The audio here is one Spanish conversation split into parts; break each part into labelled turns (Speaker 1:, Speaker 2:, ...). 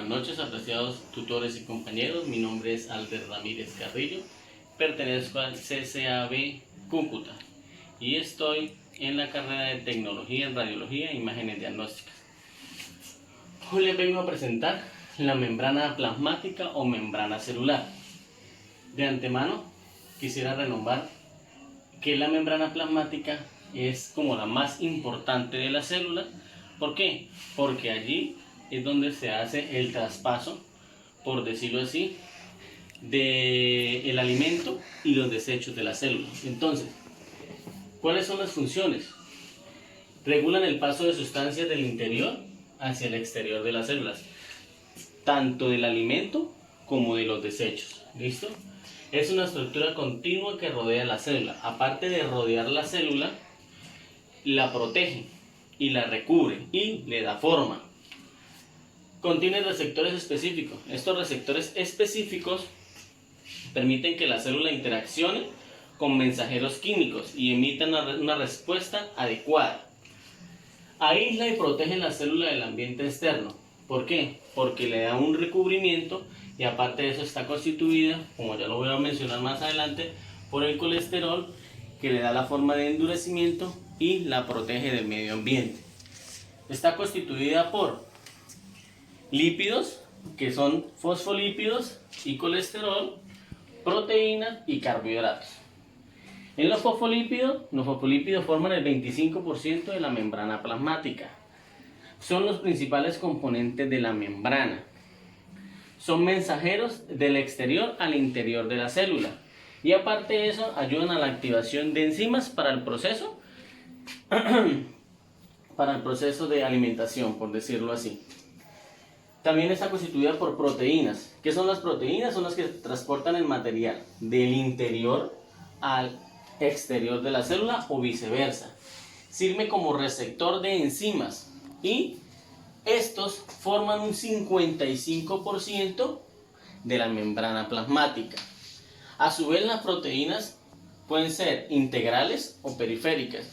Speaker 1: buenas noches, apreciados tutores y compañeros. Mi nombre es Alder Ramírez Carrillo, pertenezco al CCAB Cúcuta y estoy en la carrera de Tecnología en Radiología e Imágenes Diagnósticas. Hoy les vengo a presentar la membrana plasmática o membrana celular. De antemano quisiera renombrar que la membrana plasmática es como la más importante de la célula. ¿Por qué? Porque allí es donde se hace el traspaso, por decirlo así, del alimento y los desechos de la célula. Entonces, ¿cuáles son las funciones? Regulan el paso de sustancias del interior hacia el exterior de las células, tanto del alimento como de los desechos. ¿Listo? Es una estructura continua que rodea la célula. Aparte de rodear la célula, la protege y la recubre y le da forma. Contiene receptores específicos. Estos receptores específicos permiten que la célula interaccione con mensajeros químicos y emita una respuesta adecuada. Aísla y protege la célula del ambiente externo. ¿Por qué? Porque le da un recubrimiento y aparte de eso está constituida, como ya lo voy a mencionar más adelante, por el colesterol que le da la forma de endurecimiento y la protege del medio ambiente. Está constituida por lípidos, que son fosfolípidos y colesterol, proteínas y carbohidratos. En los fosfolípidos forman el 25% de la membrana plasmática. Son los principales componentes de la membrana. Son mensajeros del exterior al interior de la célula. Y aparte de eso, ayudan a la activación de enzimas para el proceso de alimentación, por decirlo así. También está constituida por proteínas. ¿Qué son las proteínas? Son las que transportan el material del interior al exterior de la célula o viceversa. Sirve como receptor de enzimas y estos forman un 55% de la membrana plasmática. A su vez, las proteínas pueden ser integrales o periféricas.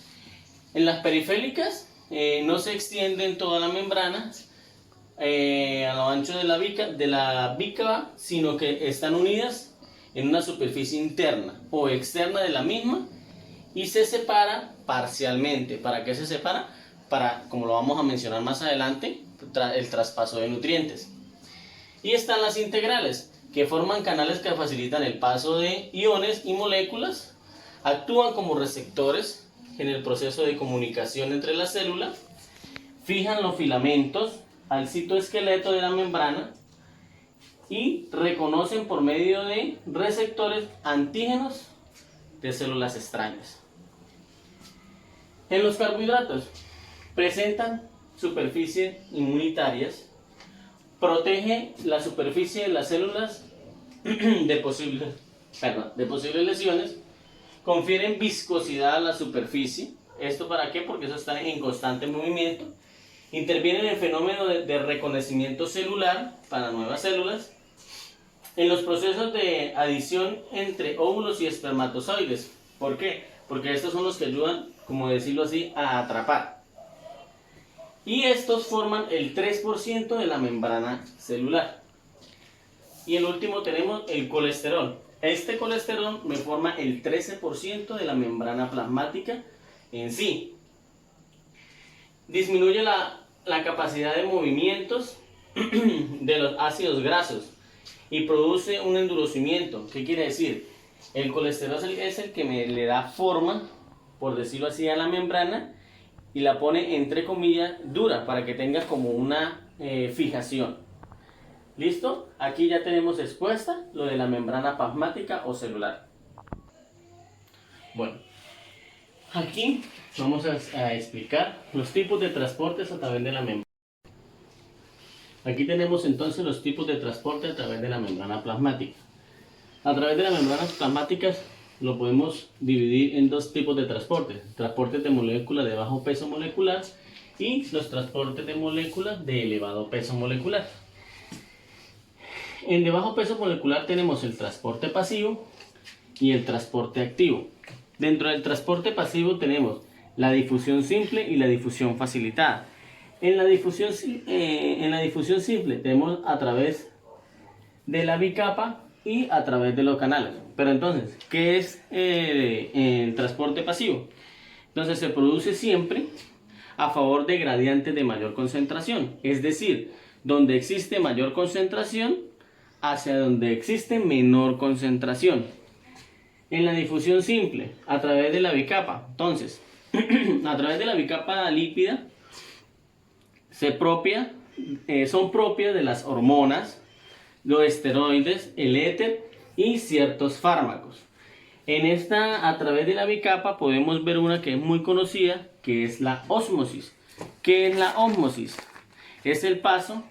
Speaker 1: En las periféricas no se extienden toda la membrana a lo ancho de la bica, sino que están unidas en una superficie interna o externa de la misma y se separa parcialmente. ¿Para qué se separa? Para, como lo vamos a mencionar más adelante, el traspaso de nutrientes. Y están las integrales, que forman canales que facilitan el paso de iones y moléculas, actúan como receptores en el proceso de comunicación entre las células, fijan los filamentos al citoesqueleto de la membrana y reconocen por medio de receptores antígenos de células extrañas. En los carbohidratos presentan superficies inmunitarias, protege la superficie de las células de posibles lesiones, confieren viscosidad a la superficie. ¿Esto para qué? Porque eso está en constante movimiento. Intervienen en el fenómeno de reconocimiento celular para nuevas células. En los procesos de adición entre óvulos y espermatozoides. ¿Por qué? Porque estos son los que ayudan, como decirlo así, a atrapar. Y estos forman el 3% de la membrana celular. Y el último tenemos el colesterol. Este colesterol me forma el 13% de la membrana plasmática en sí. Disminuye la capacidad de movimientos de los ácidos grasos y produce un endurecimiento. ¿Qué quiere decir? El colesterol es el que le da forma, por decirlo así, a la membrana y la pone entre comillas dura para que tenga como una fijación. ¿Listo? Aquí ya tenemos expuesta lo de la membrana plasmática o celular. Bueno, aquí vamos a explicar los tipos de transportes a través de la membrana. Aquí tenemos entonces los tipos de transporte a través de la membrana plasmática. A través de las membranas plasmáticas lo podemos dividir en dos tipos de transportes: transportes de moléculas de bajo peso molecular y los transportes de moléculas de elevado peso molecular. En de bajo peso molecular tenemos el transporte pasivo y el transporte activo. Dentro del transporte pasivo tenemos la difusión simple y la difusión facilitada. En la difusión simple tenemos a través de la bicapa y a través de los canales. Pero entonces, ¿qué es el transporte pasivo? Entonces se produce siempre a favor de gradientes de mayor concentración, es decir, donde existe mayor concentración hacia donde existe menor concentración. En la difusión simple, a través de la bicapa, entonces, a través de la bicapa lípida, son propias de las hormonas, los esteroides, el éter y ciertos fármacos. A través de la bicapa podemos ver una que es muy conocida, que es la ósmosis. ¿Qué es la ósmosis? Es el paso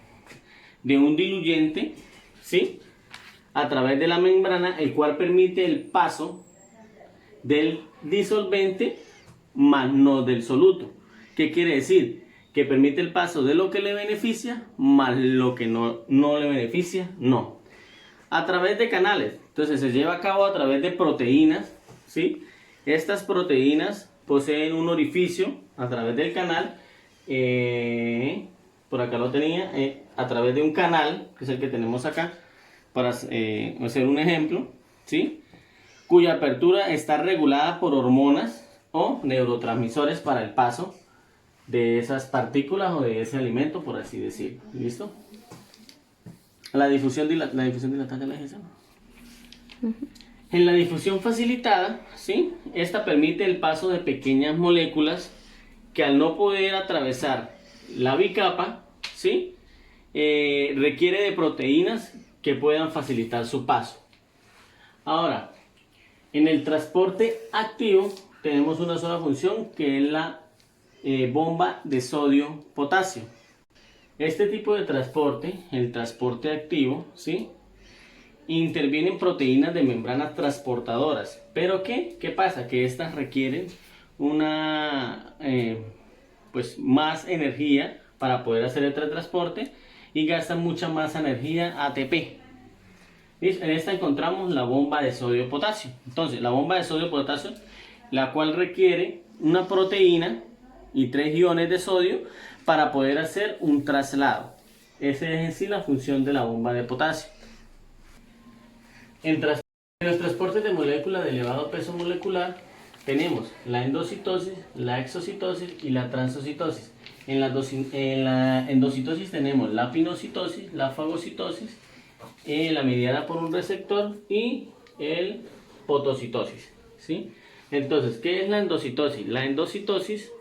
Speaker 1: de un diluyente, ¿sí?, a través de la membrana, el cual permite el paso del disolvente más no del soluto. ¿Qué quiere decir? Que permite el paso de lo que le beneficia más lo que no le beneficia, no. A través de canales, entonces se lleva a cabo a través de proteínas, ¿sí? Estas proteínas poseen un orificio a través del canal, por acá lo tenía, a través de un canal, que es el que tenemos acá, para hacer un ejemplo, ¿sí?, cuya apertura está regulada por hormonas o neurotransmisores para el paso de esas partículas o de ese alimento, por así decirlo. ¿Listo? La difusión dilatada de la GSM. En la difusión facilitada, ¿sí?, esta permite el paso de pequeñas moléculas que, al no poder atravesar la bicapa, ¿sí?, requiere de proteínas que puedan facilitar su paso. Ahora, en el transporte activo tenemos una sola función, que es la bomba de sodio-potasio. Este tipo de transporte, el transporte activo, ¿sí?, intervienen proteínas de membranas transportadoras. ¿Pero qué? ¿Qué pasa? Que estas requieren más energía para poder hacer el transporte y gastan mucha más energía ATP. En esta encontramos la bomba de sodio-potasio. Entonces, la bomba de sodio-potasio, la cual requiere una proteína y 3 iones de sodio para poder hacer un traslado. Esa es en sí la función de la bomba de potasio. En los transportes de moléculas de elevado peso molecular tenemos la endocitosis, la exocitosis y la transocitosis. En la endocitosis tenemos la pinocitosis, la fagocitosis, la mediada por un receptor, y el fotocitosis, ¿sí? Entonces, ¿qué es la endocitosis? La endocitosis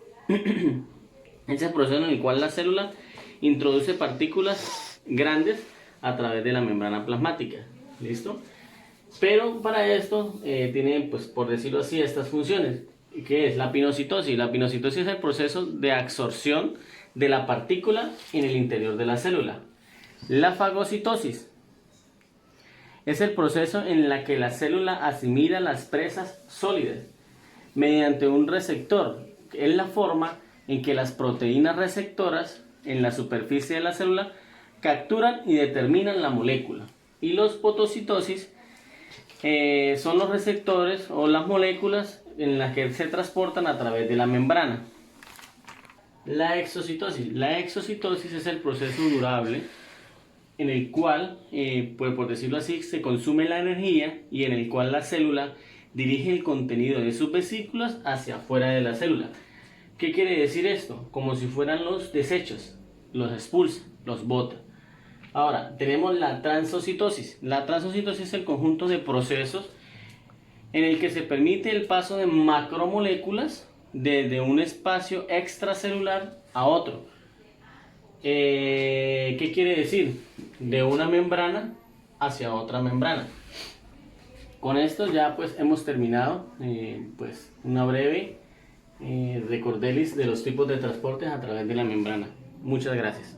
Speaker 1: es el proceso en el cual la célula introduce partículas grandes a través de la membrana plasmática. ¿Listo? Pero para esto tiene, pues, por decirlo así, estas funciones. ¿Qué es la pinocitosis? La pinocitosis es el proceso de absorción de la partícula en el interior de la célula. La fagocitosis es el proceso en el que la célula asimila las presas sólidas mediante un receptor. Es la forma en que las proteínas receptoras en la superficie de la célula capturan y determinan la molécula. Y los fotocitosis son los receptores o las moléculas en las que se transportan a través de la membrana. La exocitosis es el proceso durable en el cual, pues por decirlo así, se consume la energía y en el cual la célula dirige el contenido de sus vesículas hacia afuera de la célula. ¿Qué quiere decir esto? Como si fueran los desechos, los expulsa, los bota. Ahora, tenemos la transocitosis. La transocitosis es el conjunto de procesos en el que se permite el paso de macromoléculas desde un espacio extracelular a otro. ¿Qué quiere decir? De una membrana hacia otra membrana. Con esto ya pues hemos terminado pues una breve recorderis de los tipos de transportes a través de la membrana. Muchas gracias.